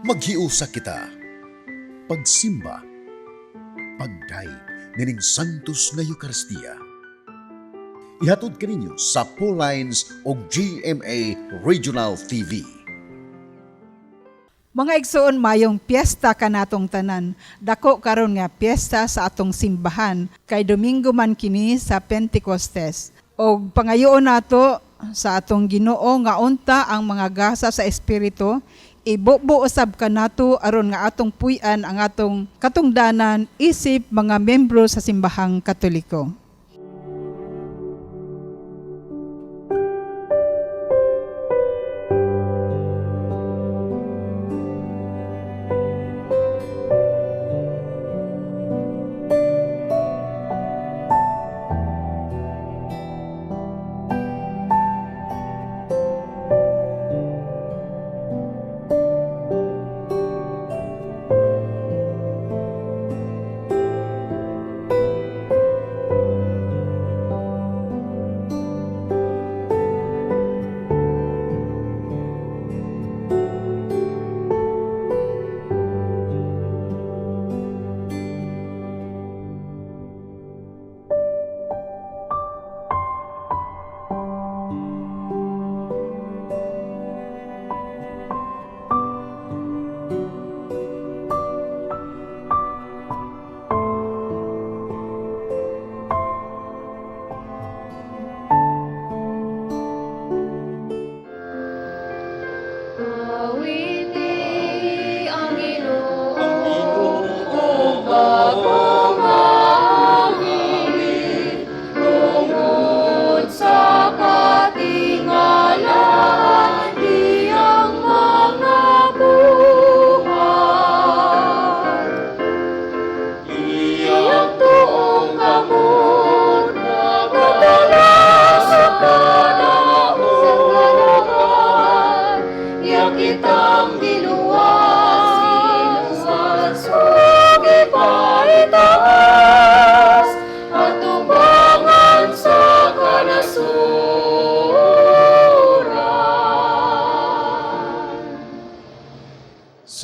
Maghiusa kita. Pagsimba, pagday, nining santos nga Eucharistia. Ihatod kaninyo sa Paul Lines o GMA Regional TV. Mga igsoon, mayong piyesta kanatong tanan. Dako karon nga piyesta sa atong simbahan kay Domingo man kini sa Pentecostes. Og pangayoon nato sa atong Ginoo nga unta ang mga gasa sa espiritu, ibubo usab kanato aron nga atong puy-an ang atong katungdanan isip mga membro sa simbahang Katoliko.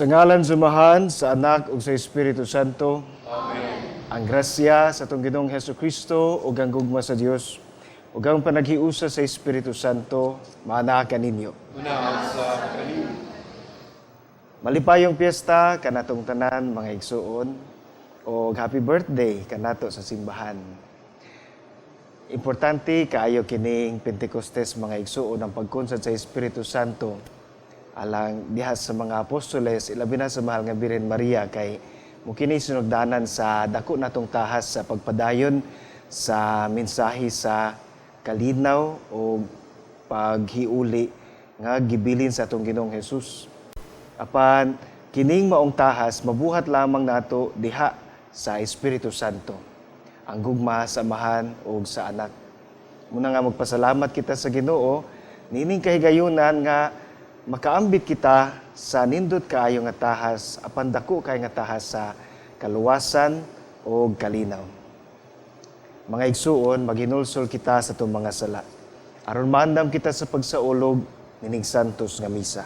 Sa ngalan sumahan, sa Anak ug sa Espiritu Santo. Amen. Ang grasya sa atong Ginoong Hesukristo ug ang gugma sa Dios ug ang panaghiusa sa Espiritu Santo maana kaninyo. Unahan sa kanino. Malipayong piyesta kanatong tanan mga igsuon ug happy birthday kanato sa simbahan. Importante kaayo kining Pentecostes mga igsuon ang pagkunsad sa Espiritu Santo alang diha sa mga apostoles, ilabi na sa mahal nga Birhen Maria kay mukini sinugdanan sa dako natong tahas sa pagpadayon sa mensahe sa kalinaw o paghiuli nga gibilin sa atong Ginoong Hesus. Apan kining maong tahas mabuhat lamang nato diha sa Espiritu Santo, ang gugma sa Amahan ug sa Anak. Muna nga magpasalamat kita sa Ginoo nining kahigayunan nga makaambit kita sa nindot kaayo nga tahas, apan dako kay nga tahas sa kaluwasan o kalinaw. Mga igsuon, maghinulsol kita sa itong mga sala. Aron maandam kita sa pagsaulog nining santos nga misa.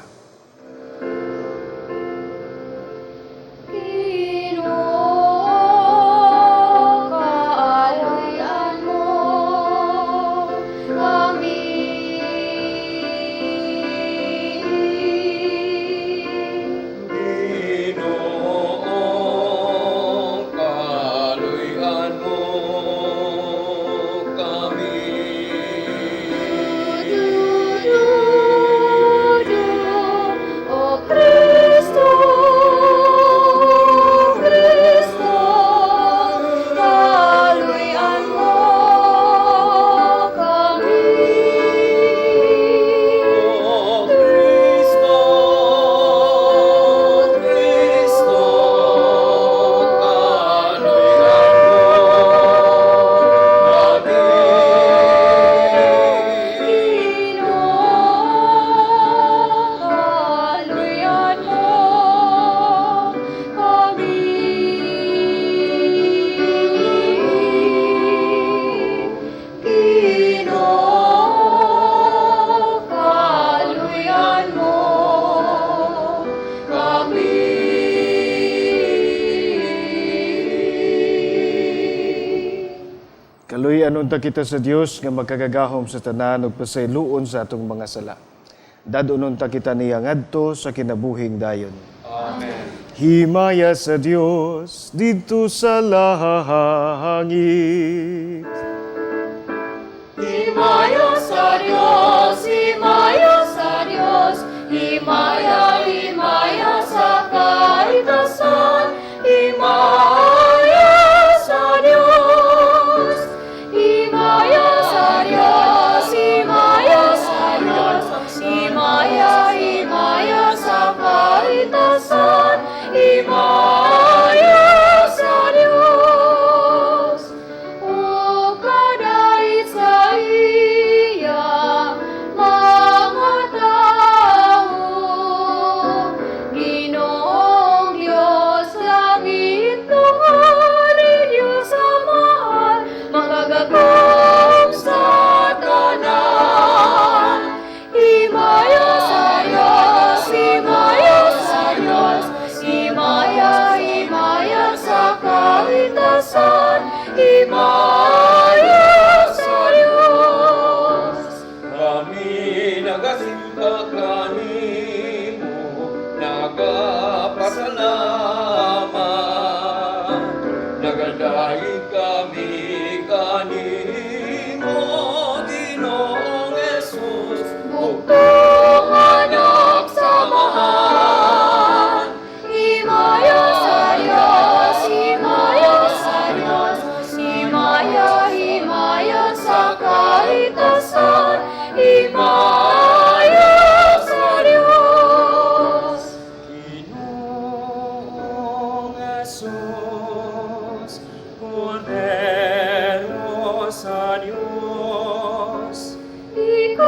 Tilianon ta kita sa Dios nga magkagagahom sa tanan ug pasayloon sa atong mga sala. Dadunon ta kita niya ngadto sa kinabuhing dayon. Amen. Himaya sa Dios dito sa langit. Himaya sa Diyos, himaya sa Diyos, himaya, himaya sa kaitasan, himaya sa Diyos. Himaya sa Diyos, himaya sa Diyos, himaya, himaya sa kaitasan, himaya sa Diyos. O kadait sa iya, mga tao, Ginoong Diyos, langit tunggali Diyos Amahan, makagagom sa tanan. Himaya sa Diyos, himaya sa Diyos, himaya, himaya sa kaitasan, himaya sa Diyos. Kami nagasimba kanimo, nagapasalamat. Nagadaig kami kanimo, Ginoong Jesus. Buktong anak samahan, himaya sa Diyos, himaya sa Diyos, himaya, himaya sa kaitasan, himaya sa Diyos. Ginoong Jesus, Kordero sa Diyos. Ikaw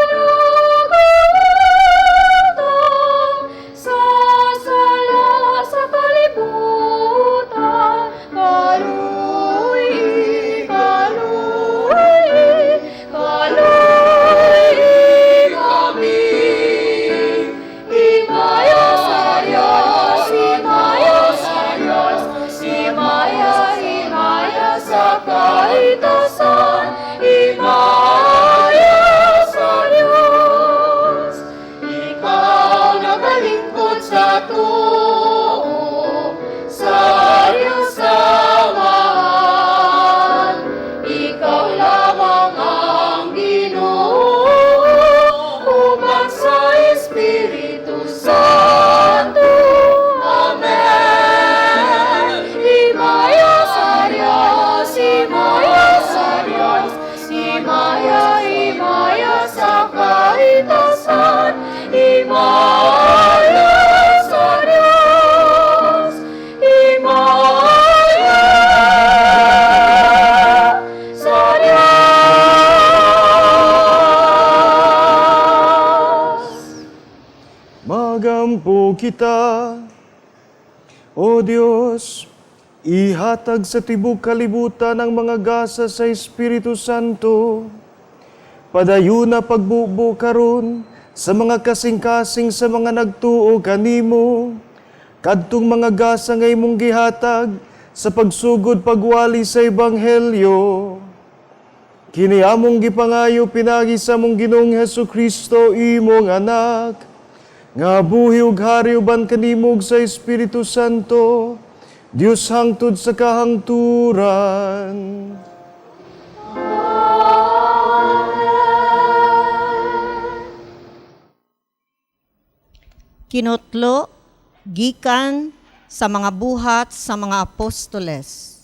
nagawatang sa sala sa kalibutan, kaluy, kaluy, kaluy kami. Himaya sa Diyos, himaya sa Diyos, himaya, himaya sa kaitasan, himaya sa Diyos. Ikaw nagalingkod sa tuo, sa Diyos Amahan. Ikaw lamang ang Ginoo, ubang sa Espiritu Santo. Amen. Himaya sa Diyos, himaya sa Diyos, himaya, himaya sa kaitasan, himaya sa Diyos, himaya sa Diyos. Magampo kita, O Diyos, ihatag sa tibok kalibutan ang mga gasa sa Espiritu Santo. Padayon na pagbubo karon sa mga kasing-kasing sa mga nagtuo kanimo. Kadtong mga gasa nga imong gihatag sa pagsugod pagwali sa Ebanghelyo. Kini among gipangayo pinagi sa mong Ginoong Hesukristo imong anak, nga buhi ug hari uban kanimog sa Espiritu Santo, Dios hangtod sa kahangturan. Kinutlo, gikan sa mga buhat sa mga apostoles.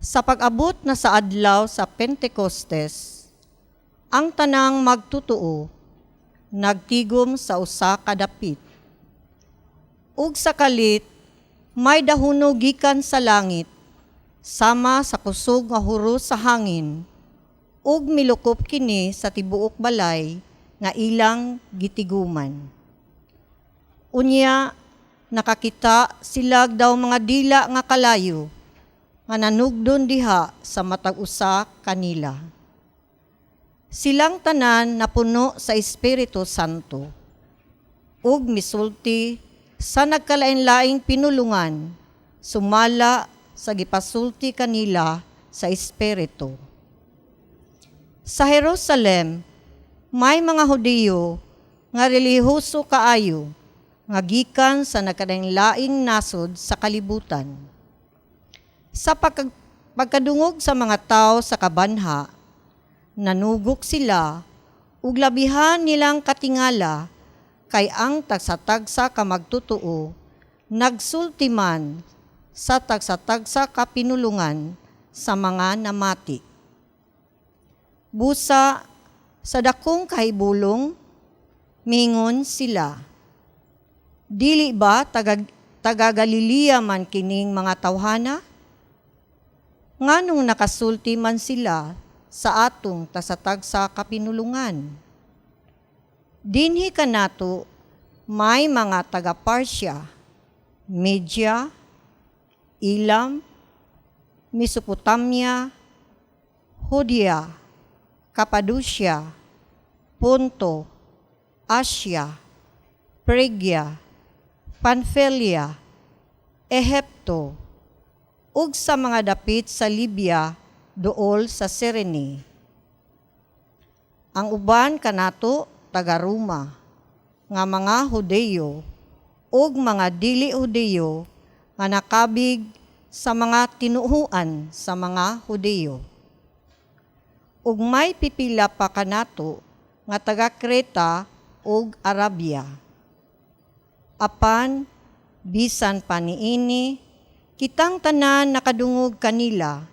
Sa pag-abot na sa adlaw sa Pentecostes, ang tanang magtutuo, nagtigom sa usa ka dapit. Ug sa kalit, may dahuno gikan sa langit, sama sa kusog nga huro sa hangin, ug milukop kini sa tibuok balay nga ilang gitiguman. Unya, nakakita sila daw mga dila nga kalayo, nga nanugdon diha sa matag usa kanila. Silang tanan napuno sa Espiritu Santo, ug misulti sa nagkalain-laing pinulungan, sumala sa gipasulti kanila sa Espiritu. Sa Jerusalem, may mga Hudiyo nga relihiyoso kaayo, nga gikan sa nagkadaing-laing nasod sa kalibutan. Sa pagkadungog sa mga tao sa kabanha, nanugok sila ug labihan nilang katingala kay ang tagsa-tagsa ka magtutuo nagsultiman sa tagsa-tagsa ka pinulungan sa mga namati. Busa sa dakong kahibulong, mingon sila, dili ba taga-Galilea man kining mga tawhana? Nganong nakasulti man sila sa atong tasatagsa kapinulungan? Dinhi kanato may mga taga-Parsya, Media, Elam, Mesopotamia, Judea, Cappadocia, Ponto, Asia, Phrygia, Pamphylia, Ehipto, ug sa mga dapit sa Libya duol sa Cyrene. Ang uban kanato taga Roma, nga mga Hudeyo ug mga dili Hudeyo nga nakabig sa mga tinuhuan sa mga Hudeyo. Ug may pipila pa kanato nga taga Creta ug Arabia. Apan bisan pa niini, kitang tanan nakadungog kanila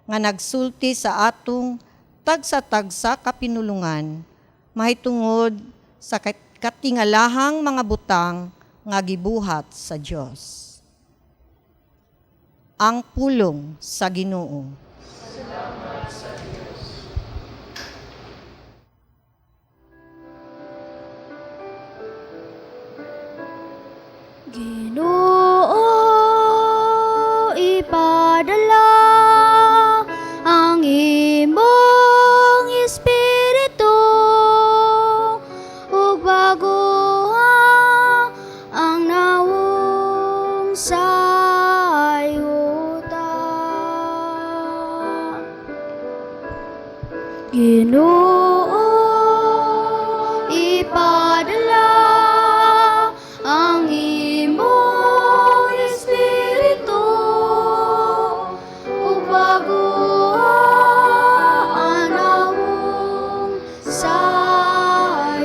nga nagsulti sa atong tagsa-tagsa kapinulungan mahitungod sa katingalahang mga butang nga gibuhat sa Dios. Ang pulong sa Ginoo. Ginoo, ipadala ang imong Espiritu ug baguha ang nawong sayuta. Ginoo, ipadala ang imong Espiritu ug baguha ang nawong sayuta.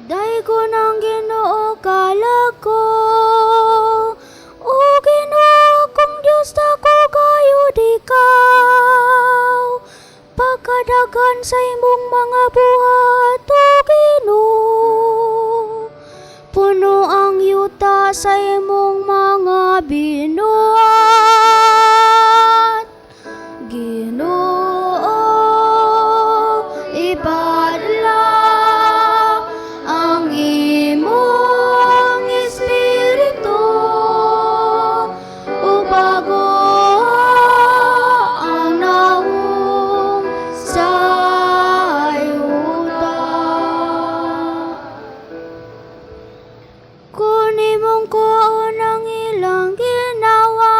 Daygon ang Ginoo kalako, o Ginoo kong Dios dako kayod ikaw. Pagkadagan sa imong mga buhat, o Ginoo, puno ang yuta sa imong mga binuhat. Ginoo, ipadala ang imong Espiritu ug baguha ang nawong sayuta. Kung imong kuon ang ilang ginawa,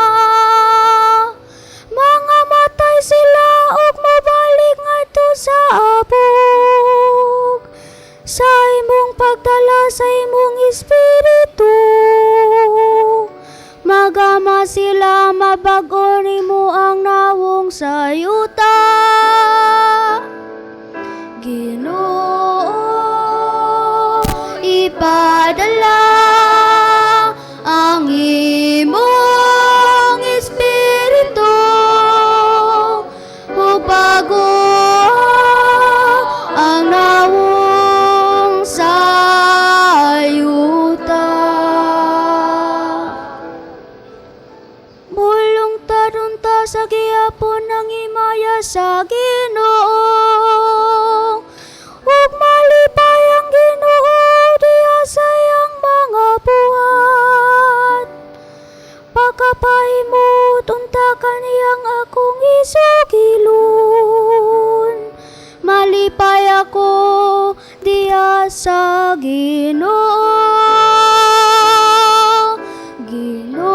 mga matay sila ug mobalik ngadto sa abog. Sa imong pagdala sa imong Espiritu, magama sila mabag-o nimo ang nawong sayuta. Ginoo, ipadala ang imong Espiritu ug baguha ang nawong sayuta. Bulong tarunta sa gihapon ng himaya sa Ginoo, ug malipay ang Ginoo diha sa iyang mga buhat. Pagkapahimot unta kaniyang akong isugilon, malipay ako diha sa Ginoo. Ginoo,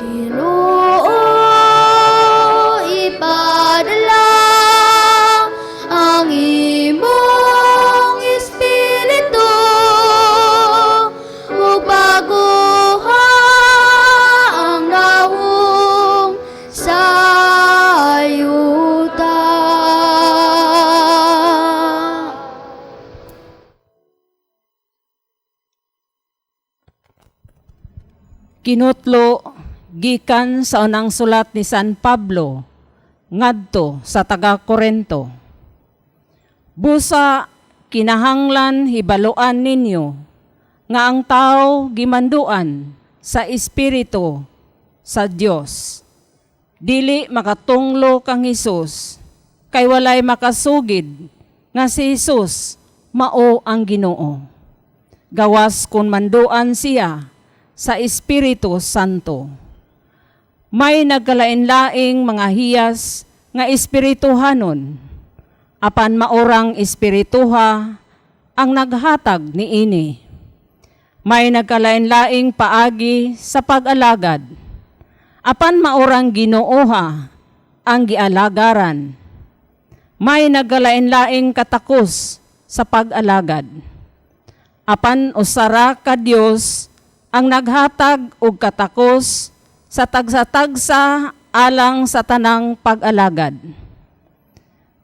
Ginoo, ipadala ang imong Espiritu ug baguha ang nawong sayuta. Kinutlo gikan sa unang sulat ni San Pablo ngadto sa taga-Korento. Busa kinahanglan hibaluan ninyo nga ang tao gimanduan sa espiritu sa Dios. Dili makatunglo kang Hesus kay walay makasugid nga si Hesus mao ang Ginoo. Gawas kun manduan siya sa Espiritu Santo. May nagkalain-laing mga hiyas nga espirituhanon, apan maorang espirituha ang naghatag niini. May nagkalain-laing paagi sa pag-alagad, apan maorang Ginooha ang gialagaran. May nagkalain-laing katakos sa pag-alagad, apan usara ka Dios ang naghatag og katakos sa tagsa-tagsa alang sa tanang pag-alagad.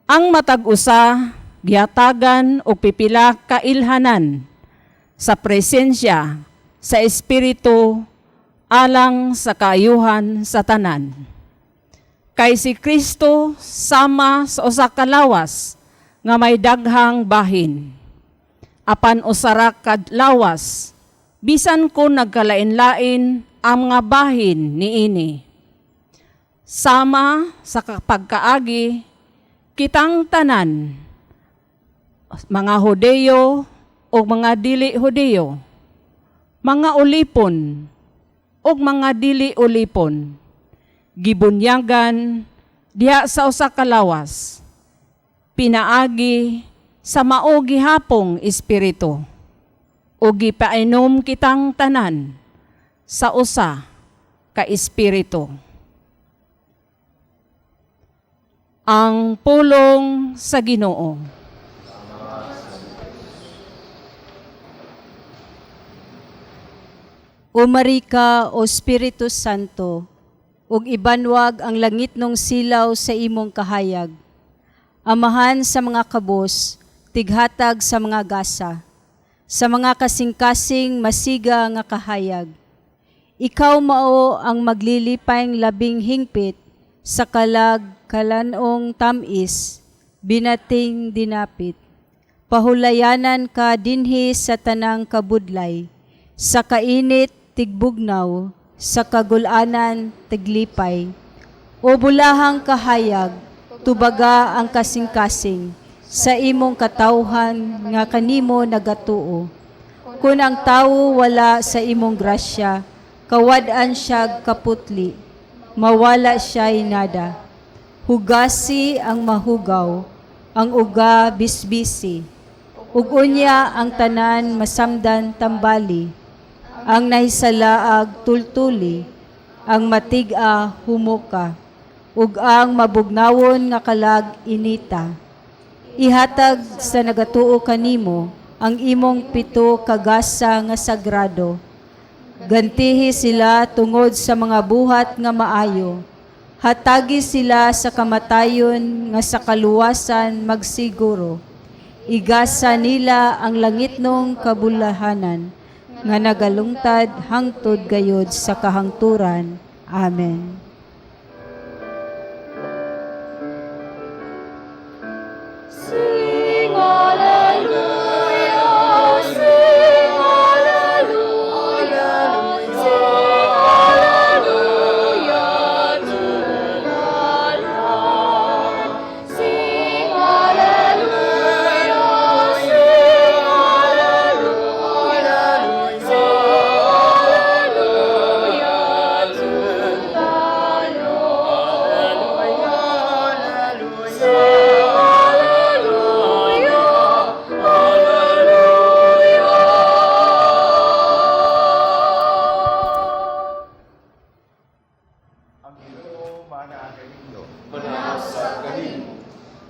Ang matag-usa gihatagan og pipila ka ilhanan sa presensya sa Espiritu alang sa kaayuhan sa tanan. Kay si Kristo sama sa usa ka lawas nga may daghang bahin. Apan usara ka lawas bisan ko nagkalain-lain ang mga bahin niini. Sama sa pagkaagi, kitang tanan, mga Hudeyo o mga dili Hudeyo, mga ulipon o mga dili ulipon, gibunyagan diha sa usa ka lawas, pinaagi sa mao gihapong espiritu, o gipainom kitang tanan sa usa ka espiritu. Ang pulong sa Ginoo. Umari ka, O Espiritu Santo, ug ibanwag ang langit nung silaw sa imong kahayag. Amahan sa mga kabos, tighatag sa mga gasa, sa mga kasing-kasing masiga nga kahayag. Ikaw mao ang maglilipayng labing hingpit sa kalanong tamis, binating dinapit. Pahulayanan ka dinhi sa tanang kabudlay, sa kainit tigbugnaw, sa kagulanan tiglipay. O bulahang kahayag, tubaga ang kasing-kasing, sa imong katawhan nga kanimo nagatuo. Kung ang tawo wala sa imong grasya, kawad-an siya kaputli, mawala siya'y nada. Hugasi ang mahugaw, ang uga bisbisi, ug unya ang tanan masamdan tambali, ang nahisalaag tultuli, ang matiga humuka, ug ang mabugnawon nga kalag inita. Ihatag sa nagatuo kanimo ang imong pito kagasa nga sagrado. Gantihi sila tungod sa mga buhat nga maayo. Hatagi sila sa kamatayon nga sa kaluwasan magsiguro. Igasa nila ang langit nung kabulahanan nga nagalungtad hangtod gayod sa kahangturan. Amen. Sing hallelujah, sing hallelujah, sing hallelujah to the Lord. Sing hallelujah, sing hallelujah, sing hallelujah to the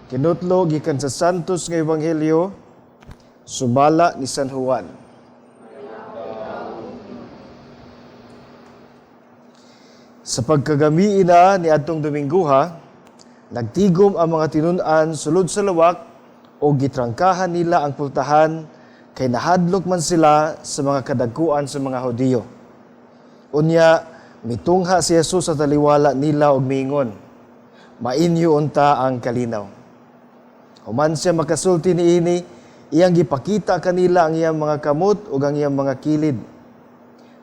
Kinutlo gikan sa Santos nga Ebanghelyo sumala ni San Juan. Sa pagkagami ina ni adtong Dominguha, nagtigom ang mga tinun-an sulod sa lawak o gitrangkahan nila ang pultahan kay nahadlok man sila sa mga kadagkuan sa mga Hudiyo. Unya, mitungha si Jesus sa taliwala nila og miingon, mainyo unta ang kalinaw. Human siya makasulti niini, iyang gipakita kanila ang iyang mga kamot ug ang iyang mga kilid.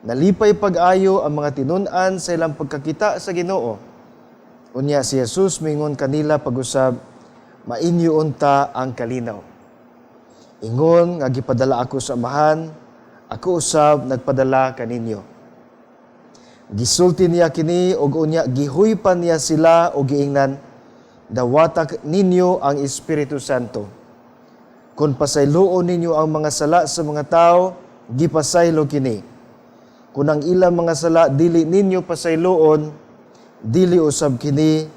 Nalipay pag-ayo ang mga tinun-an sa ilang pagkakita sa Ginoo. Unya si Jesus mingon kanila pag-usab, mainyo unta ang kalinaw. Ingon nga gipadala ako sa Amahan, ako usab nagpadala kaninyo. Gisulti niya kini ug unya gihuypan niya sila og giingnan, dawata ninyo ang Espiritu Santo. Kung pasayloon ninyo ang mga sala sa mga tao, gipasaylo kini. Kung ang ilang mga sala dili ninyo pasayloon, dili usab kini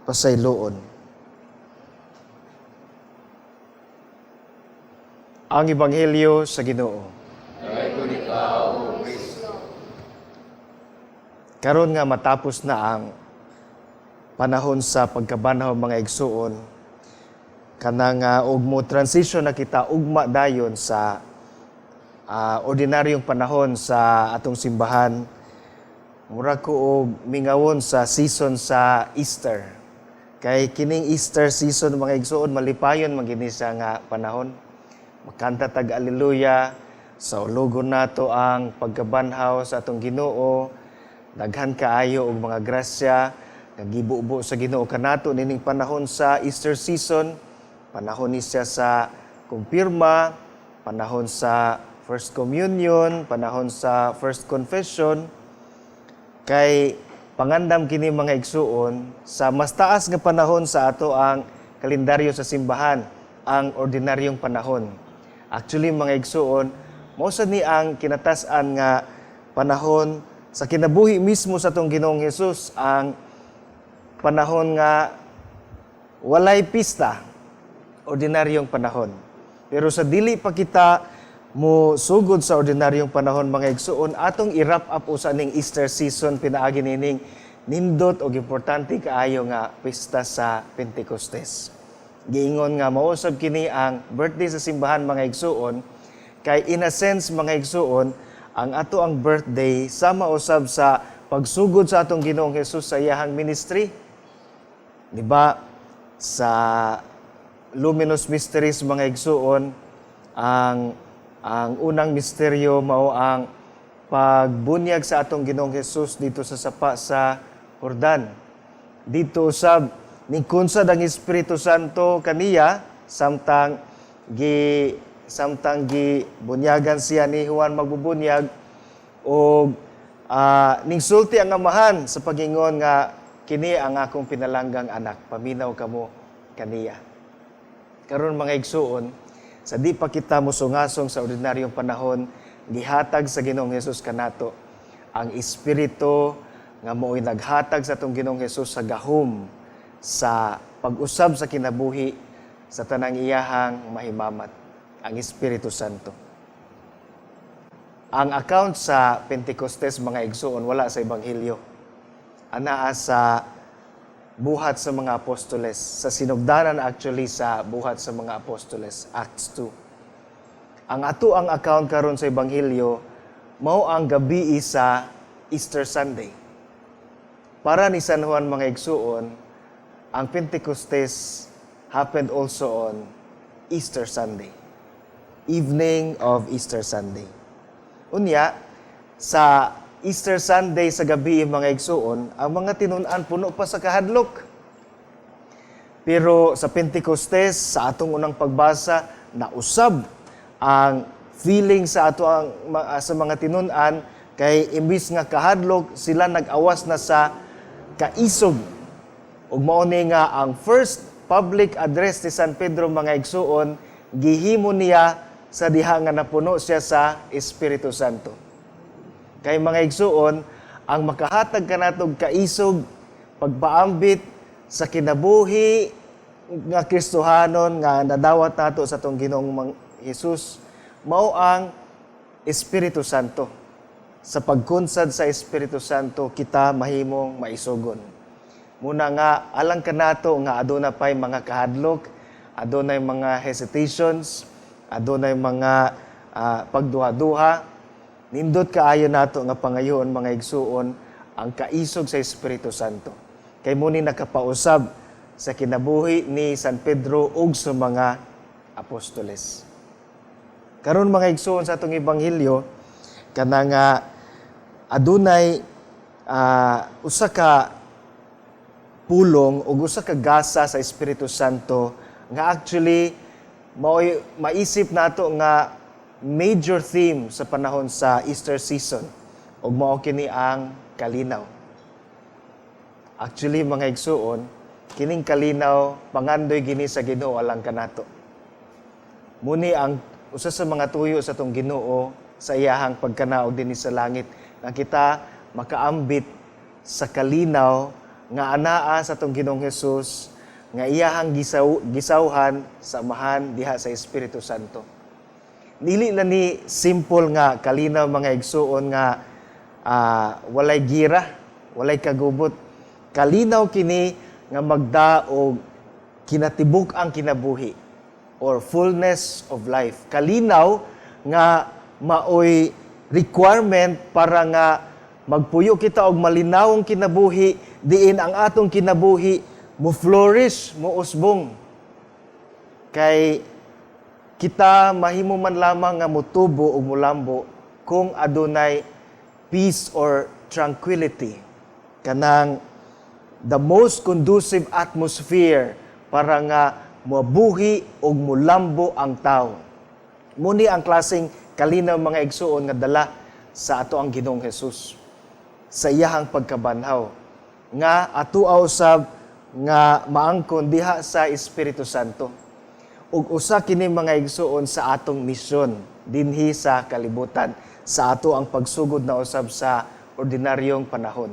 pasayloon. Ang Ebanghelyo sa Ginoo. Karon nga matapos na ang panahon sa pagkabanhaw mga igsuon, kanang og mo transition na kita ugma dayon sa ordinaryong panahon sa atong simbahan. Mura ko og mingawon sa season sa Easter. Kay kining Easter season mga igsuon malipayon man gini siya nga panahon. Makanta tag Alleluia, sa ulogon nato ang pagkabanhaw sa atong Ginoo. Daghan kaayo og mga grasya nagibubo sa Ginoo kanato nining panahon sa Easter season. Panahon ni siya sa kumpirma, panahon sa First Communion, panahon sa First Confession. Kay pangandam kini mga igsuon sa mas taas nga panahon sa ato ang kalendaryo sa simbahan, ang ordinaryong panahon. Actually mga igsuon, mao sad ni ang kinatasan nga panahon sa kinabuhi mismo sa atong Ginoong Hesus, ang panahon nga walay pista, ordinaryong panahon. Pero sa dili pa kita mo sugod sa ordinaryong panahon mga igsuon, atong i-wrap up usa ning Easter season pinaagi nining nindot og importante kaayo nga pista sa Pentecostes. Giingon nga mausab kini ang birthday sa simbahan mga igsuon, kay in a sense mga igsuon, ang ato ang birthday sama usab sa pagsugod sa atong Ginoong Hesus sa iyahang ministry. Di ba sa Luminous Mysteries mga igsuon, ang unang misteryo mao ang pagbunyag sa atong Ginoong Hesus dito sa sapa sa Jordan. Dito usab ningkunsad ang Espiritu Santo kaniya samtang bunyagan siya ni Juan magbubunyag o ningsulti ang Amahan sa pagingon nga kini ang akong pinalanggang anak, paminaw kamo kaniya. Karon mga igsuon, sa di pa kita musungasong sa ordinaryong panahon, gihatag sa Ginoong Hesus kanato ang Espiritu nga mo'y naghatag sa atong Ginoong Hesus sa gahom sa pag-usab sa kinabuhi sa tanang iyahang mahimamat, ang Espiritu Santo. Ang account sa Pentecostes mga igsuon wala sa Ebanghelyo. Anaa sa buhat sa mga apostoles, sa sinugdanan actually sa buhat sa mga apostoles, Acts 2. Ang ato ang account karon sa Ebanghelyo mao ang gabi sa Easter Sunday. Para ni San Juan mga igsuon, ang Pentecostes happened also on Easter Sunday. Evening of Easter Sunday. Unya, sa Easter Sunday sa gabi mga igsuon, ang mga tinun-an puno pa sa kahadlok. Pero sa Pentecostes, sa atong unang pagbasa, nausab ang feeling sa ato sa mga tinun-an kay imbis nga kahadlok, sila nag-awas na sa kaisog. Ug mao ni nga ang first public address ni San Pedro mga igsuon, gihimo niya sa diha nga napuno siya sa Espiritu Santo. Kay mga igsuon, ang makahatag kanatog kaisog, pagpaambit sa kinabuhi nga Kristohanon nga nadawat nato sa atong Ginoong Hesus mao ang Espiritu Santo. Sa pagkunsad sa Espiritu Santo kita mahimong maisugon. Muna nga alang kanato nga aduna pay mga kahadlok, adunay mga hesitations, adunay mga pagduha-duha, nindot kaayo nato nga pangayoon mga igsuon ang kaisog sa Espiritu Santo. Kay muni nakapausab sa kinabuhi ni San Pedro ug sa mga apostoles. Karon mga igsuon sa atong ebanghelyo kanang adunay usa ka pulong ug usa ka gasa sa Espiritu Santo nga actually maisip nato nga major theme sa panahon sa Easter season ug mao kini ang kalinaw. Actually mga igsuon, kining kalinaw pangandoy gini sa Ginoo alang kanato. Muni ang usa sa mga tuyo sa tong Ginoo sa iyahang pagkanaog dinhi sa langit nga kita makaambit sa kalinaw nga anaa sa tong Ginoong Hesus nga iyahang gisawhan sa amahan diha sa Espiritu Santo. Dili lang ni simple nga kalinaw mga igsuon nga walay gira, walay kagubot. Kalinaw kini nga magdaog kinatibuk ang kinabuhi or fullness of life. Kalinaw nga maoy requirement para nga magpuyo kita og malinawong kinabuhi diin ang atong kinabuhi mo flourish, mo usbong. Kay kita mahimo man lamang nga motubo o mulambo kung adunay peace or tranquility. Kanang the most conducive atmosphere para nga mabuhi o mulambo ang tao. Muni ang klaseng kalinaw mga igsuon nga dala sa ato ang Ginoong Hesus sa iyahang pagkabanhaw nga atuaw sab nga maangkon diha sa Espiritu Santo. Ug usa kini mga igsuon sa atong misyon dinhi sa kalibutan sa ato ang pagsugod na usab sa ordinaryong panahon.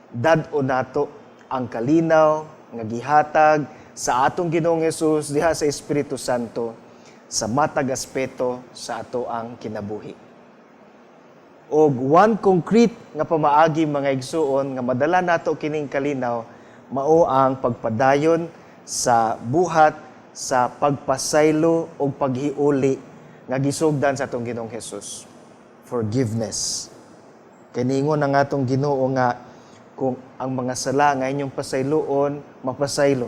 Dad-o nato ang kalinaw nga gihatag sa atong Ginoong Hesus diha sa Espiritu Santo sa matag aspeto sa ato ang kinabuhi. Og one concrete nga pamaagi mga igsuon nga madala nato kining kalinaw mao ang pagpadayon sa buhat sa pagpasaylo o paghiuli nga gisugdan sa atong Ginoong Hesus. Forgiveness. Kaningon ang atong Ginoo nga kung ang mga sala nga inyong pasayloon, mapasaylo.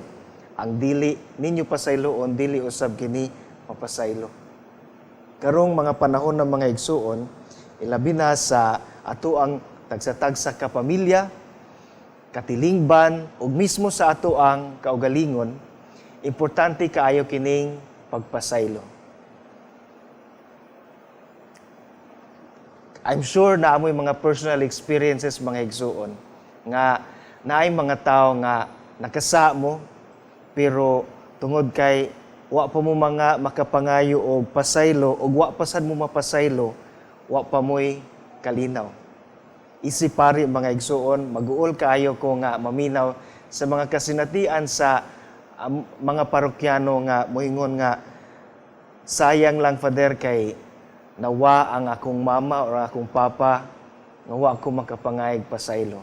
Ang dili ninyo pasayloon, dili usab kini mapasaylo. Karong mga panahon ng mga igsuon, ilabi na sa ato ang tagsa-tagsa ka pamilya, katilingban, ug mismo sa ato ang kaugalingon, importante kaayo kining pagpasaylo. I'm sure na amoy mga personal experiences mga igsuon nga naay mga tao nga nakasa mo pero tungod kay wa pa mo mga makapangayo og pasaylo og wa pa sad mo mapasaylo, wa pa mo'y kalinaw. Isipari mga igsuon, mag-uol kaayo ko nga maminaw sa mga kasinatian sa mga parokyano nga moingon nga sayang lang Father kay nawa ang akong mama or akong papa nga wa ako makapangayag pasaylo.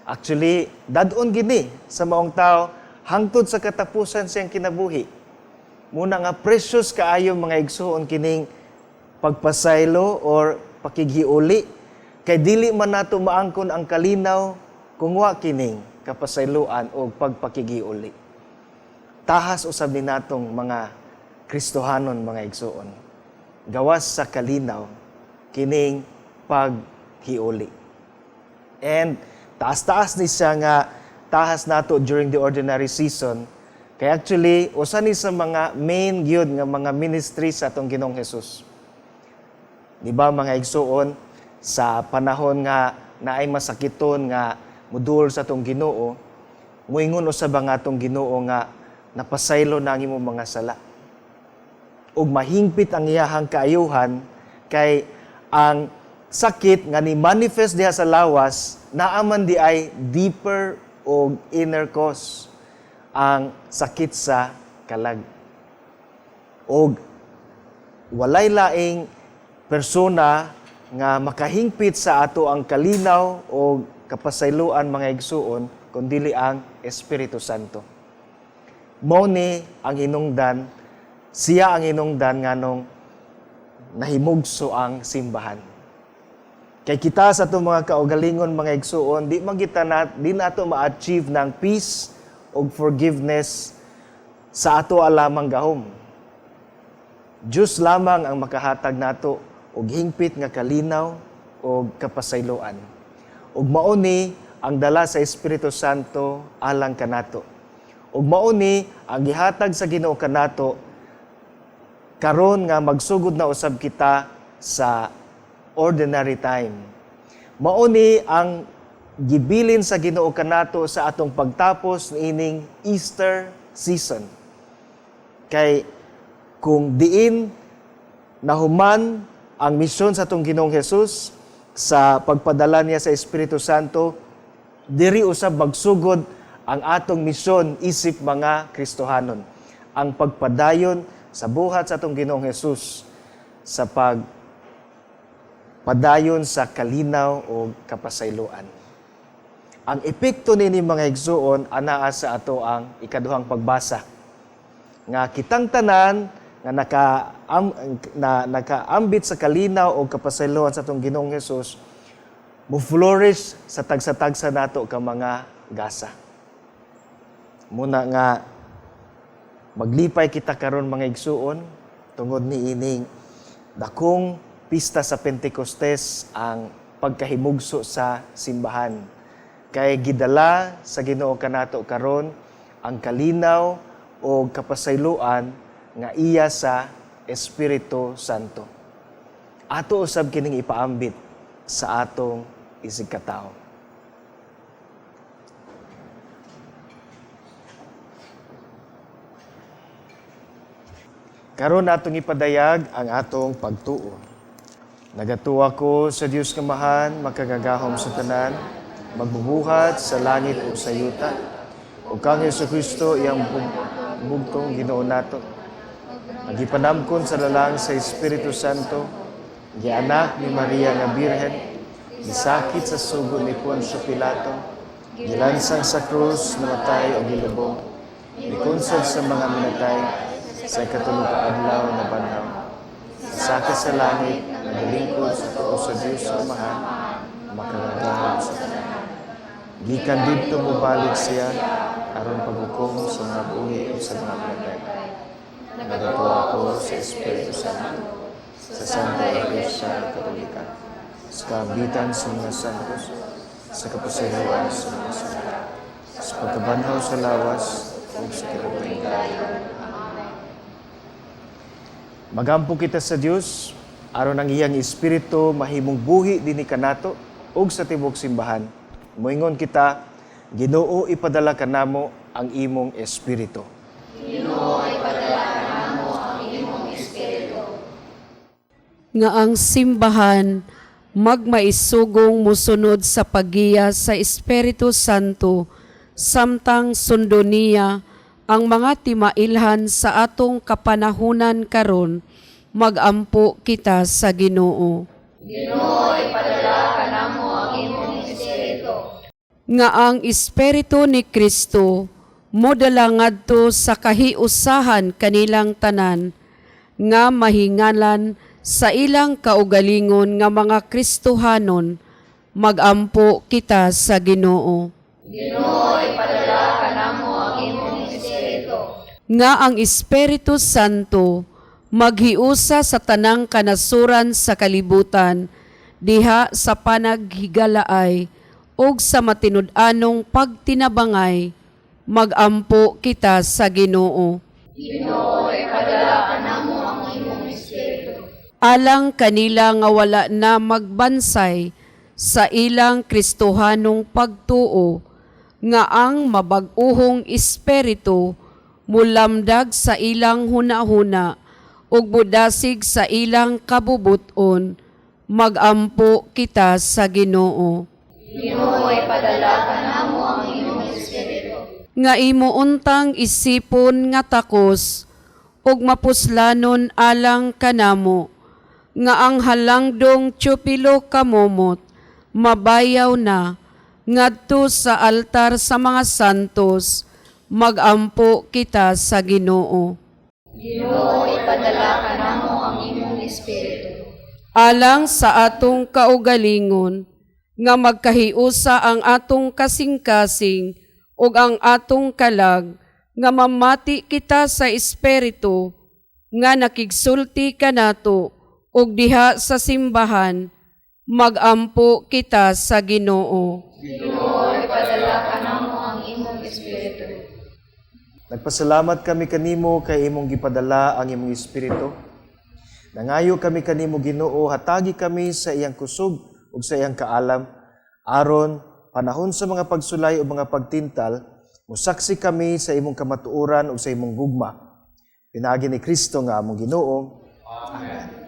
Actually, dadon gini sa maong tao hangtod sa katapusan siyang kinabuhi. Muna nga precious kaayo mga igsuon kining pagpasaylo or pakighiuli kay dili man nato maangkon ang kalinaw kung wa kining kapasayloan o pagpakighiuli. Tahas usab ni natong mga Kristohanon mga igsuon. Gawas sa kalinaw kining paghiuli. And taas-taas ni siya nga tahas nato during the ordinary season. Kaya actually, usa ni sa mga main gyud nga mga ministry sa atong Ginoong Hesus. Di ba mga igsuon, sa panahon nga naay masakiton nga mudul sa atong Ginoo, muingon usab ang atong Ginoo nga napasaylo na ang imong mga sala. Ug mahingpit ang iyahang kaayuhan kay ang sakit nga ni manifest diha sa lawas naaman di ay deeper o inner cause ang sakit sa kalag. O walay laing persona nga makahingpit sa ato ang kalinaw o kapasayloan mga igsuon kundi ang Espiritu Santo. Mao ni ang hinungdan, siya ang hinungdan nganong nahimugso ang simbahan. Kay kita sa itong mga kaugalingon, mga igsuon, di nato ma-achieve ng peace o forgiveness sa ato alamang gahom. Diyos lamang ang makahatag nato og hingpit nga kalinaw o kapasayloan. Ug mauni ang dala sa Espiritu Santo alang kanato. Ug mauni ang gihatag sa Ginoo kanato karon nga magsugod na usab kita sa ordinary time. Mauni ang gibilin sa Ginoo kanato sa atong pagtapos niining Easter season. Kay kung diin nahuman ang misyon sa atong Ginoong Hesus sa pagpadala niya sa Espiritu Santo, diri usab magsugod ang atong misyon isip mga Kristohanon. Ang pagpadayon sa buhat sa atong Ginoong Hesus sa padayon sa kalinaw o kapasayloan. Ang epekto nini mga igsuon anaa sa ato ang ikaduhang pagbasa. Nga kitang tanan nga nakaambit sa kalinaw o kapasayloan sa atong Ginoong Hesus mo flourish sa tagsa-tagsa nato ka mga gasa. Muna nga maglipay kita karon mga igsuon tungod ni ining dakong pista sa Pentecostes ang pagkahimugso sa simbahan. Kay gidala sa Ginoo kanato karon ang kalinaw o kapasayloan nga iya sa Espiritu Santo. Ato usab kining ipaambit sa atong isig katao. Karon atong ipadayag ang atong pagtuo. Nagatuwa ko sa Dios nga mahan, makagagahom sa tanan, magbubuhat sa langit o sa yuta. O kang Jesucristo iyang bugtong Ginoo nato. Nagipanamkon sa lalang sa Espiritu Santo, gianak ni Maria nga Birhen, gisakit sa sugod ni Poncio Pilato, gilansang sa krus, namatay o gilubong, gikonsod sa mga minatay, sa ikatulog adlaw na banhaw. Sakit sa langit, nagalingkod sa tuo sa Diyos sa Amahan, makagagahom sa tanan. Gikan dito mo balik siya, aron paghukom sa mga buhi o sa mga pinatay. Nagatuwa ko sa Espiritu Santo, sa Santa Iglesia Katolika, sa kabitan sa mga santos, sa kapasayloan sa mga santos, sa pagkabanhaw sa lawas, o sa kinabuhian. Magampo kita sa Dios aron ang iyang espiritu mahimong buhi dinhi kanato ug sa tibuok simbahan. Moingon kita, Ginoo ipadala kanamo ang imong espiritu. Ginoo, ipadala kanamo ang imong espiritu. Nga ang simbahan magmaisugong musunod sa pagiya sa Espiritu Santo samtang sundo niya ang mga timailhan sa atong kapanahunan karon, magampo kita sa Ginoo. Ginoo, ipadala kanamo ang imong espiritu. Nga ang Espiritu ni Kristo modala ngadto sa kahiusahan kanilang tanan, nga mahingalan sa ilang kaugalingon nga mga Kristohanon, magampo kita sa Ginoo. Ginoo, ipadala kanamo ang imong espiritu. Nga ang Espiritu Santo maghiusa sa tanang kanasuran sa kalibutan, diha sa panaghigalaay ug sa matinud-anong pagtinabangay, magampo kita sa Ginoo. Ginoo, ipadala kanamo ang imong espiritu. Alang kanila nga wala na magbansay sa ilang Kristohanong pagtuo, nga ang mabag-uhong espiritu mulamdag sa ilang hunahuna ug budasig sa ilang kabubuton, magampo kita sa Ginoo. Ginoo, ipadala kanamo ang imong espiritu. nga imo untang isipon nga takos, ug mapuslanon alang kanamo, nga ang halangdong tiyupilo kamomot, mabayaw na, ngadto sa altar sa mga santos, magampo kita sa Ginoo. Ginoo, ipadala ka namo ang imong espiritu. Alang sa atong kaugalingon, nga magkahiusa ang atong kasing-kasing ug ang atong kalag, nga mamati kita sa espiritu, nga nakigsulti kanato ug diha sa simbahan, magampo kita sa Ginoo. Ginoo, ipadala ka namo ang imong espiritu. Nagpasalamat kami kanimo kay imong gipadala ang imong espiritu. Nangayo kami kanimo Ginoo, hatagi kami sa iyang kusog ug sa iyang kaalam, aron panahon sa mga pagsulay o mga pagtintal, musaksi kami sa imong kamatuoran ug sa imong gugma. Pinaagi ni Kristo nga among Ginoo. Amen.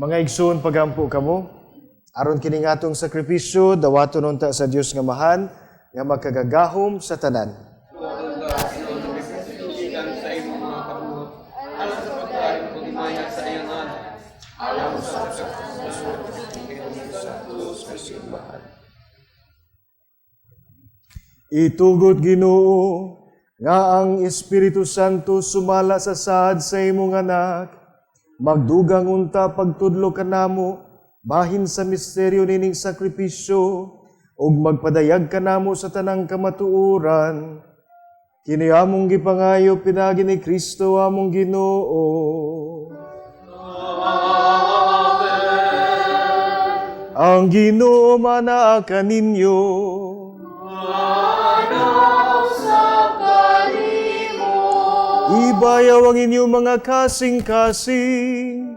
Mga igsoon, pagampo kamo, aron kining atong sakripisyo, dawaton unta sa Dios nga mahan, nga magkagagahom sa tanan. Itugot Ginoo nga ang Espiritu Santo sumala sa saad sa imong anak, magdugang unta pagtudlo kanamo bahin sa misteryo nining sakripisyo ug magpadayag kanamo sa tanang kamatuoran. Kini among gipangayo pinagi ni Kristo among Ginoo. Amen. Ang Ginoo manaa kaninyo. Ibayaw ang inyong mga kasing-kasing.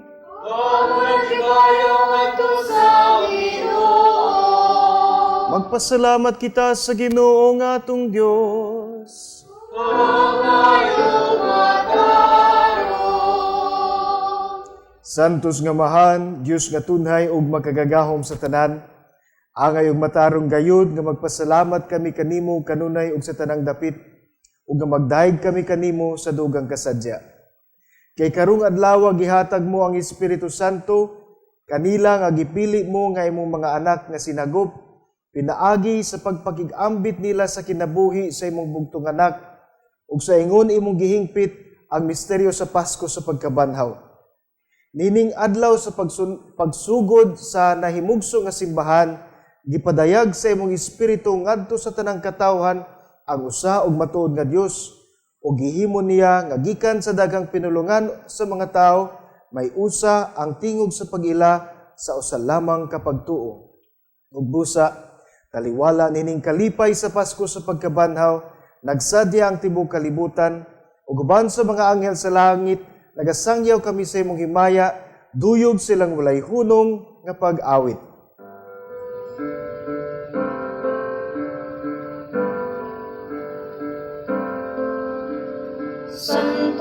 Magpasalamat kita sa Ginoo nga atong Diyos. Santos nga mahan, Diyos nga tunhay ug makagagahom sa tanan, angay ug matarong gayud nga magpasalamat kami kanimo kanunay ug sa tanang dapit, ug nga magdahig kami kanimo sa dugang kasadya. Kay karong adlaw gihatag mo ang Espiritu Santo, kanila nga gipili mo nga imong mga anak nga sinagop, pinaagi sa pagpakigambit nila sa kinabuhi sa imong bugtong anak, ug sa ingon imong gihingpit ang misteryo sa Pasko sa pagkabanhaw. Nining adlaw sa pagsugod sa nahimugso nga simbahan, gipadayag sa imong Espiritu ngadto sa tanang katawhan ang usa og matuod nga Dios, o gihimo niya nga gikan sa daghang pinulungan sa mga tao, may usa ang tingog sa pag-ila sa usa lamang kapagtuo. Ug busa, taliwala nining kalipay sa Pasko sa pagkabanhaw, nagsadya ang tibuok kalibutan, ug uban sa mga anghel sa langit, nagasangyaw kami sa imong himaya, duyog silang walay hunong nga pag-awit. Santos,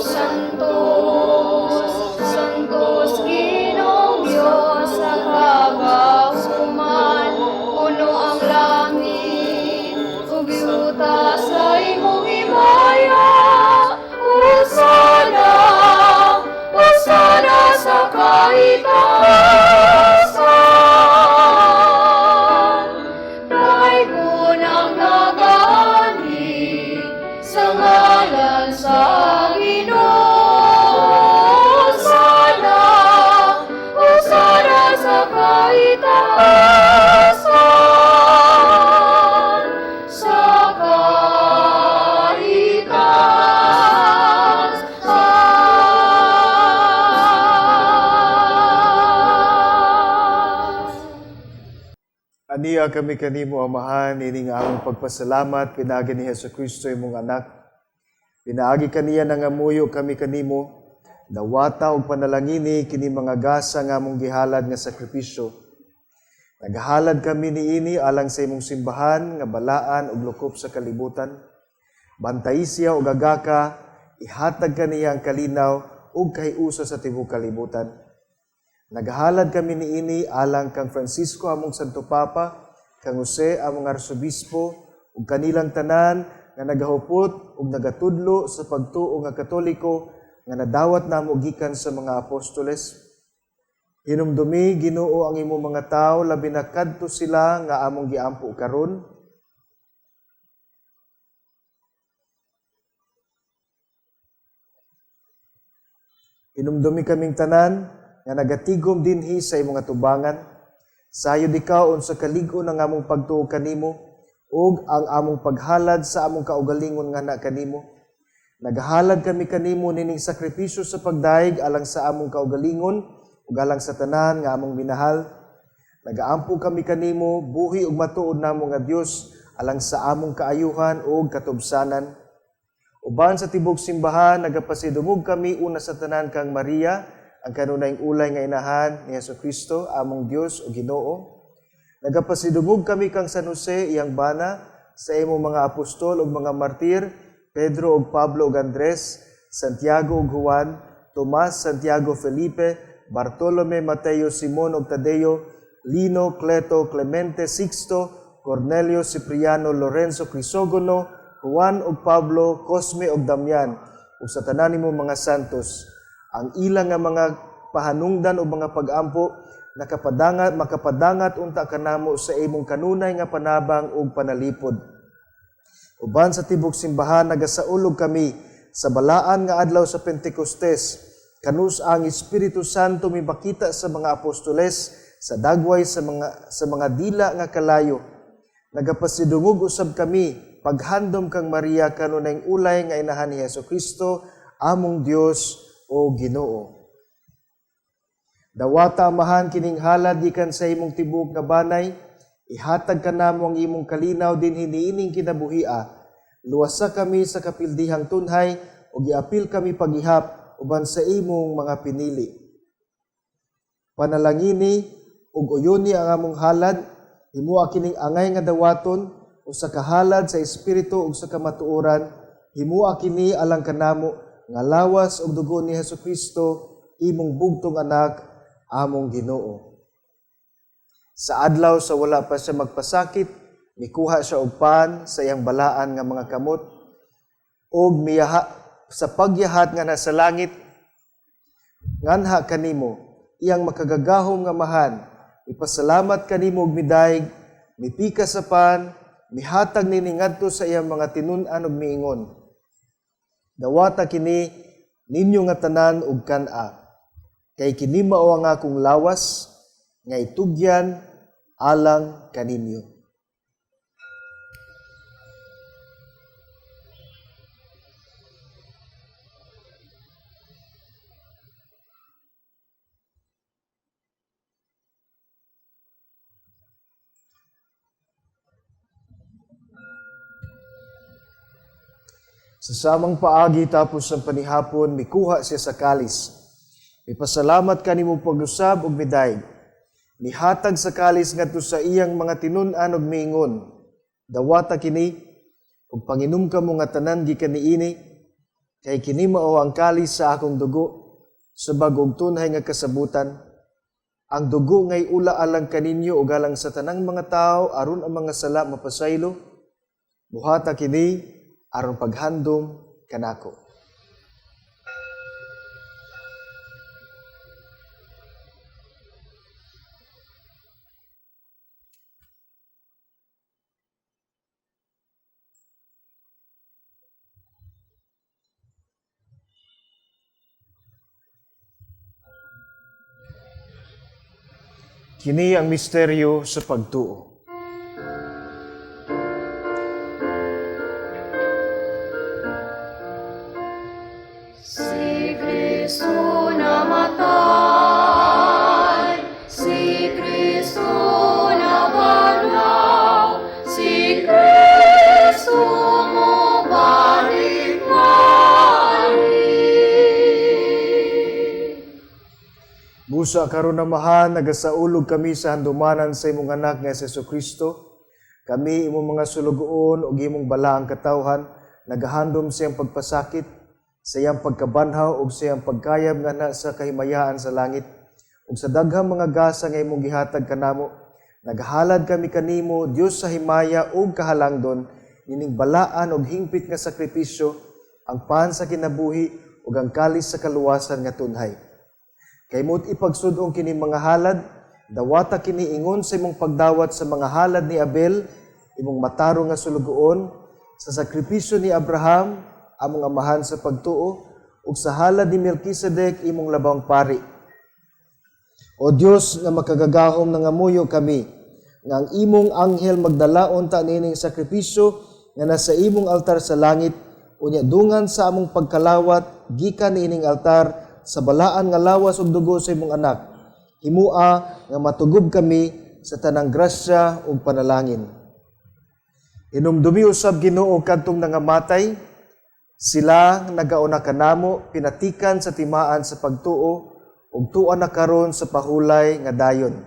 Santos, Santos, Ginoong Diyos sa kagasuman, puno ang langit, ug yuta sa imong himaya. Hosana, Hosana sa kaitaasan. Daig ang nagani sa ngalan sa Ginoo. Hosana, Hosana sa kaitaasan, sa kaitaasan. Aniya kami kanimo, Amahan, ining among pagpasalamat, pinaagi ni Hesus Kristo imong anak. Pinaagi kaniya nga muyo kami kanimo, dawata og panalangini kini mga gasa nga among gihalad nga sakripisyo. Nagahalad kami niini alang sa imong simbahan nga balaan ug lukop sa kalibutan. Bantay siya og agaka, ihatag kaniya ang kalinaw ug kahiusa sa tibuok kalibutan. Nagahalad kami niini alang kang Francisco among Santo Papa, kang Jose among Arsobispo, ug kanilang tanan nga nagahupot ug nagatudlo sa pagtuo nga Katoliko nga nadawat namo gikan sa mga apostoles. Hinumdumi, Ginoo, ang imong mga tawo labi na kadto sila nga among giampo karon. Hinumdumi kaming tanan nga nagatigom dinhi sa imong atubangan. Sayod ikaw unsa kalig-on ang among pagtuo kanimo ug ang among paghalad sa among kaugalingon nga na kanimo. Nagahalad kami kanimo nining sakripisyo sa pagdaig alang sa among kaugalingon ug alang sa tanan nga among minahal. Nagaampo kami kanimo buhi ug matuod namo nga Dios alang sa among kaayuhan ug katubsanan. Uban sa tibok simbahan nagapasidungog kami una sa tanan kang Maria, ang kanunayng ulay nga inahan ni Jesucristo, among Dios o Ginoo. Nagapasidungog kami kang San Jose, iyang bana, sa imong mga apostol o mga martir, Pedro o Pablo o Andres, Santiago o Juan, Tomas, Santiago, Felipe, Bartolome, Mateo, Simon o Tadeo, Lino, Cleto, Clemente, Sixto, Cornelio, Cipriano, Lorenzo, Crisogono, Juan o Pablo, Cosme o Damian, o sa tanan nimo mga santos. Ang ilang nga mga pahanungdan o mga pag-ampo makapadangat unta kanamo sa imong kanunay nga panabang ug panalipod. Uban sa tibok simbahan nagasaulog kami sa balaan nga adlaw sa Pentecostes, kanus ang Espiritu Santo mibakita sa mga apostoles sa dagway sa mga dila nga kalayo. Nagapasidungog usab kami paghandom kang Maria kanunayng ulay nga inahan ni Jesucristo, among Dios o Ginoo. Dawata Amahan kining halad gikan sa imong tibuok nga banay, ihatag kanamo ang imong kalinaw din hiniining kinabuhia. Luwasa kami sa kapildihang tunhay ug giapil kami paghihap uban sa imong mga pinili. Panalangini ug uyoni ang among halad, himua kining angay nga dawaton o sa kahalad sa espiritu ug sa kamatuoran, himua kini alang kanamo nga lawas og dugo ni Jesucristo, imong bugtong anak, among Ginoo. Sa adlaw sa wala pa siya magpasakit, mikuha siya og pan sa iyang balaan nga mga kamot, og sa pagyahat nga nasa langit, nganha kanimo, iyang makagagahom nga mahan, ipasalamat kanimo og midaig, mipika sa pan, mihatag nini ngadto sa iyang mga tinun-an ug miingon. Dawata kini ninyo nga tanan ug kan-a, kay kini mao ang akong lawas nga itugyan alang kaninyo. Sa samang paagi tapos ng panihapon, mikuha siya sa kalis. Mipasalamat kanimo pag-usab og midaig. Mihatag sa kalis ngadto sa iyang mga tinun-an og miingon. Dawata kini, ug panginom ka mo nga tanan gikan niini, kay kini mao ang kalis sa akong dugo, sa bagong tunhay nga kasabutan. Ang dugo ngay ula alang kaninyo ug alang sa tanang mga tao aron ang mga sala mapasaylo. Buhata kini aron paghandom kanako. Kini ang misteryo sa pagtuo. Si Kristo namatay, si Kristo nabanlaw, si Kristo mo balik-balik. Busa karon na mahan, nagasaulog kami sa handumanan sa imong anak nga si Jesucristo. Kami imong mga sulugoon ug imong balaang katawhan, nagahandom sa iyang pagpasakit, sa iyang pagkabanhaw ug sa iyang pagkayab nga na sa kahimayaan sa langit. Ug sa daghang mga gasa nga imong gihatag kanamo, nagahalad kami kanimo, Dios sa himaya ug kahalangdon, nining balaan ug hingpit nga sakripisyo, ang pan sa kinabuhi ug ang kalis sa kaluwasan nga tunhay. Kay mo't ipagsudong kini mga halad, dawata kini ingon sa imong pagdawat sa mga halad ni Abel, imong mataro nga sulugoon, sa sakripisyo ni Abraham, among amahan sa pagtuo, ug sa halad ni Melkisedek, imong labang pari. O Dios nga makagagahom nga ngamuyo kami, nga ang imong anghel magdalaon ta nining sakripisyo nga nasa imong altar sa langit, unya dungan sa among pagkalawat, gikan nining altar, sa balaan nga lawas ug dugo sa imong anak, himua nga matugob kami sa tanang grasya ug panalangin. Hinumdumi usab Ginoo kadtong nangamatay, sila nagauna kanamo, pinatikan sa timaan sa pagtuo, ug tuan na karon sa pahulay nga dayon.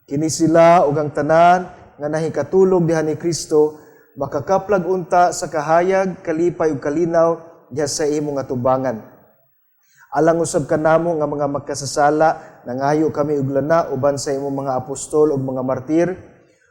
Kini sila ug ang tanan nga nahikatulog diha ni Kristo, makakaplag unta sa kahayag, kalipay ug kalinaw diha sa imong atubangan. Alang usab kanamo nga mga magkasasala, nangayo kami og lana uban sa imong mga apostol ug mga martir,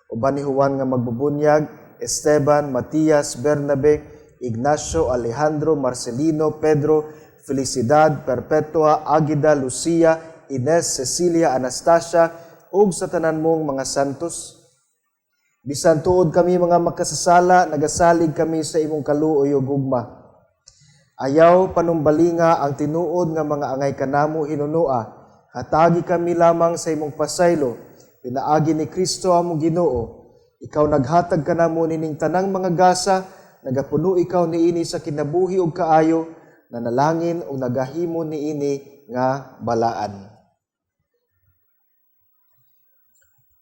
uban ni Juan nga magbubunyag, Esteban, Matias, Bernabe, Ignacio, Alejandro, Marcelino, Pedro, Felicidad, Perpetua, Agida, Lucia, Ines, Cecilia, Anastasia, ug sa tanan mong mga santos. Bisan tuod kami mga makasasala, nagasalig kami sa imong kaluoy ug gugma. Ayaw panumbalinga ang tinuod nga mga angay kanamo hinunua. Hatagi kami lamang sa imong pasaylo. Pinaagi ni Kristo among Ginoo. Ikaw naghatag kanamo nining tanang mga gasa, nagapuno ikaw niini sa kinabuhi ug kaayo, nanalangin ug nagahimo niini nga balaan.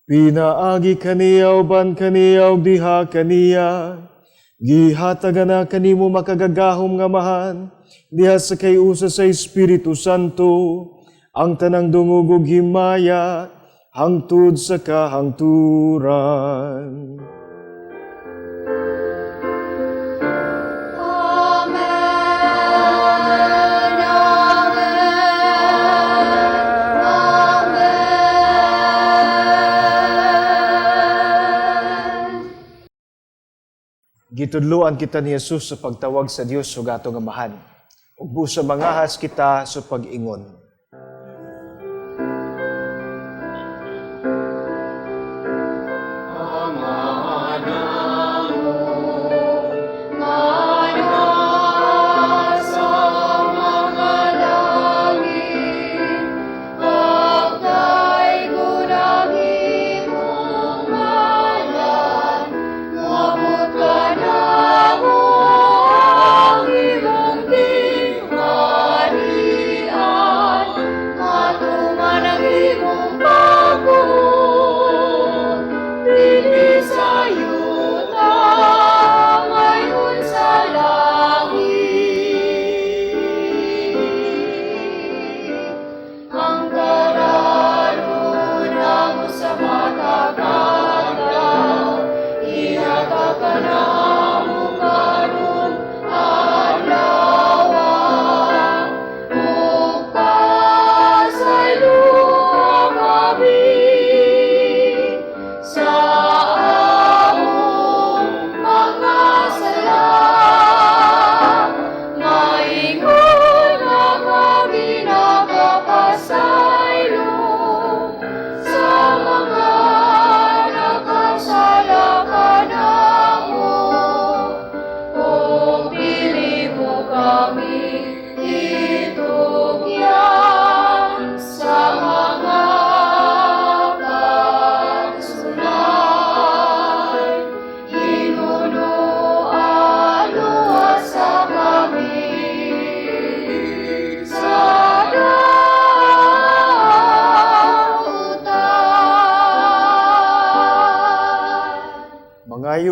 Pinaagi kaniya uban kaniya ug diha kaniya, gihatagan na kanimo makagagahom nga mahan, diha sa kayusa sa Espiritu Santo, ang tanang dungog ug himaya, hangtod sa kahangturan. Gitudloan kita ni Jesus sa pagtawag sa Dios ug atong amahan. Ug busa mangahas kita sa pag-ingon. Maria.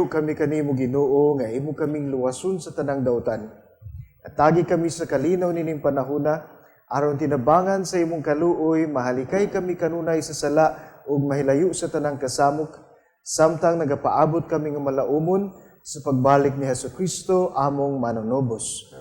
Nagpaayo kami kanimo Ginoo nga imo kaming luwason sa tanang dautan. At tagi kami sa kalinaw nining panahona, aron tinabangan sa imong kaluoy, mahalikay kami kanunay sa sala ug mahilayo sa tanang kasamok, samtang nagapaabot kami nga malaumon sa pagbalik ni Hesukristo among manunobos.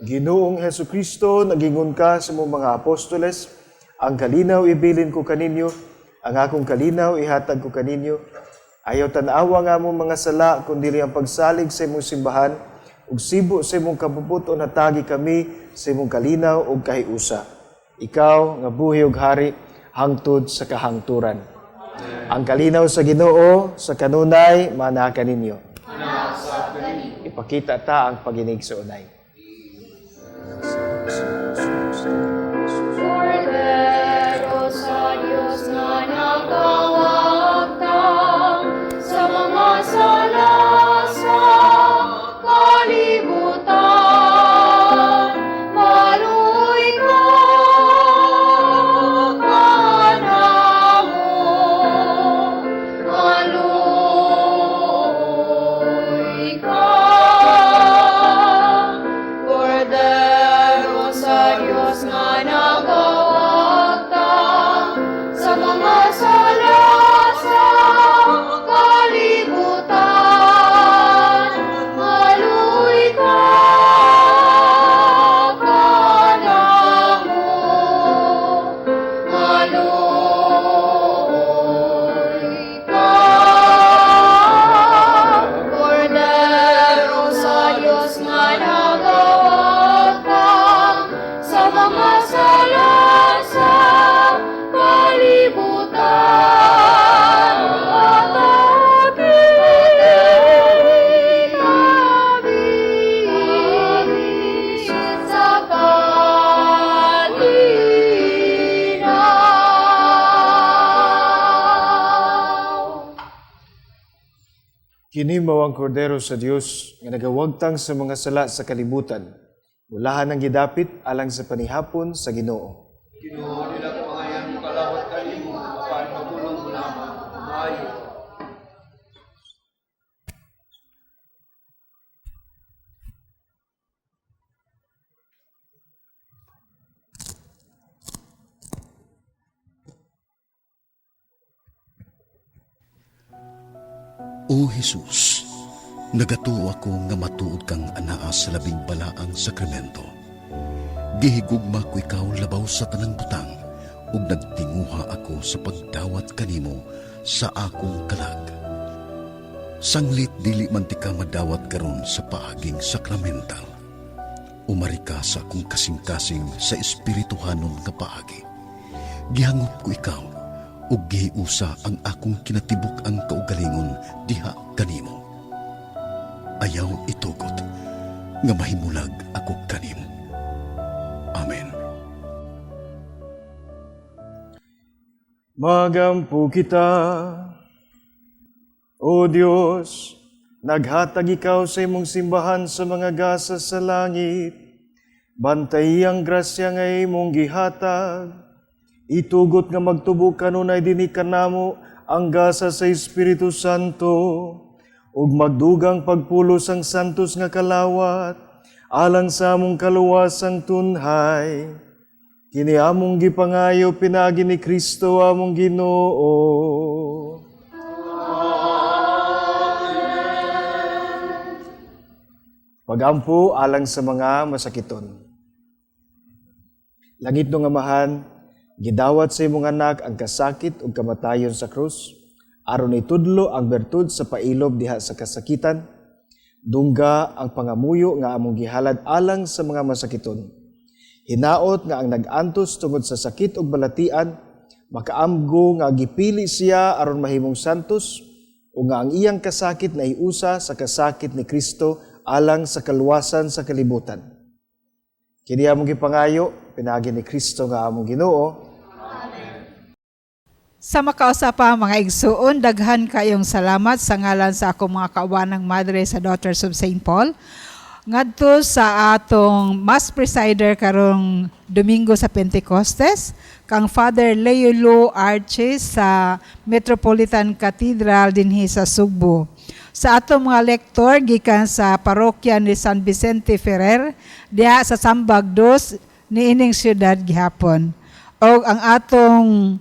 Ginoong Hesukristo, nagingon ka sa mong mga apostoles, ang kalinaw ibilin ko kaninyo, ang akong kalinaw ihatag ko kaninyo. Ayaw tanawa nga mong mga sala, kundi ang pagsalig sa imong simbahan, ug sibo sa imong kabubuton natagi kami sa imong kalinaw ug kahiusa. Ikaw nga buhi ug hari, hangtod sa kahangturan. Ang kalinaw sa Ginoo sa kanunay manaka ninyo. Ipakita ta ang paginig sa unay. Cordero sa Diyos na nagawagtang sa mga sala sa kalibutan, maluoy ka kanamo, maluoy ka. Cordero sa Diyos na nagawagtang sa mga sala sa kalibutan, maluoy ka kanamo, maluoy ka. Cordero sa Diyos na nagawagtang sa mga sala sa kalibutan, at ating mabigit sa kalinaw. Kini mao ang Kordero sa Dios nga nagawagtang sa mga sala sa kalibutan. Ulahan ang gidapit alang sa panihapon sa Ginoo. O Jesus, nagatuo ako nga matuod kang anaa sa labing balaang sakramento. Gihigugma ko ikaw labaw sa tanang butang, ug nagtinguha ako sa pagdawat kanimo sa akong kalag. Sanglit dili man ti ka madawat karon sa paaging sakramental. Umari ka sa akong kasing-kasing sa espirituhanon nga paagi. Gihangop ko ikaw, ug gihiusa ang akong kinatibuk ang kaugalingon diha kanimo. Ayaw itugot nga mahimulag ako kanimo. Amen. Magampo kita, O Diyos, naghatag ikaw sa imong simbahan sa mga gasa sa langit. Bantay ang grasya nga imong gihatag. Itugot nga magtubok kanunay dinhi kanamo ang gasa sa Espiritu Santo, ug magdugang pagpulos ang santos nga kalawat, alang sa among kaluwasang tunhay. Kini among gipangayo pinagi ni Kristo among Ginoo. Pagampo alang sa mga masakiton. Langit ng Amahan, gidawat sa imong anak ang kasakit ug kamatayon sa krus, aron itudlo ang bertud sa pailob diha sa kasakitan, dungga ang pangamuyo nga among gihalad alang sa mga masakiton. Hinaot nga ang nag-antos tungod sa sakit ug balatian, makaamgo nga gipili siya aron mahimong santos, o nga ang iyang kasakit na iusa sa kasakit ni Kristo alang sa kaluwasan sa kalibutan. Kini among gipangayo, pinagi ni Kristo nga among Ginoo. Sa makausapa mga igsuon, daghan kayong salamat sa ngalan sa akong mga kaubanang madre sa Daughters of St. Paul. Ngadto sa atong Mass Presider karong Domingo sa Pentecostes, kang Father Leolo Arce sa Metropolitan Cathedral dinhi sa Sugbo. Sa atong mga lektor gikan sa parokya ni San Vicente Ferrer diha sa Sambag 2 niining syudad gihapon. O ang atong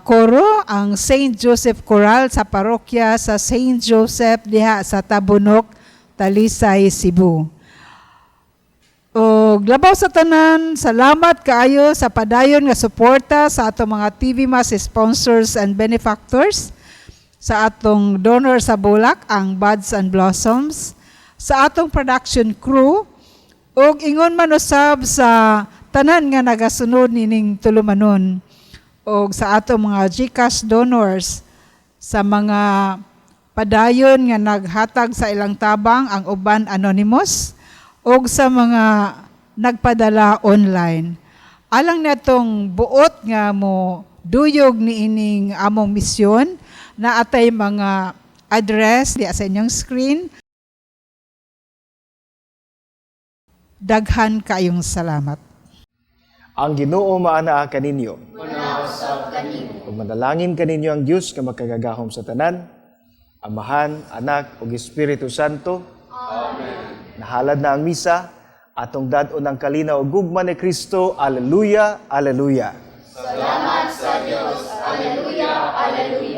koro, ang St. Joseph Choral sa parokya sa St. Joseph diha sa Tabunok, Talisay, Cebu. O labaw sa tanan, salamat kaayo sa padayon nga suporta sa atong mga TV Mass sponsors and benefactors, sa atong donor sa Bulak, ang Buds and Blossoms, sa atong production crew, ug ingon man usab sa tanan nga nagasunod nining tulumanon, ug sa atong mga GCash donors, sa mga padayon nga naghatag sa ilang tabang, ang uban anonymous, o sa mga nagpadala online. Alang natong buot nga mo duyog ni ining among misyon, na atay mga address di sa inyong screen. Daghan kayong salamat. Ang Ginoo maanaa kaninyo. Ug manalangin kaninyo ang Dios nga makagagahom sa tanan, Amahan, Anak, ug Espiritu Santo. Amen. Nahalad na ang misa, atong dadon ang kalinaw ug gugma ni Kristo. Alleluia, alleluia. Salamat sa Diyos. Alleluia, alleluia.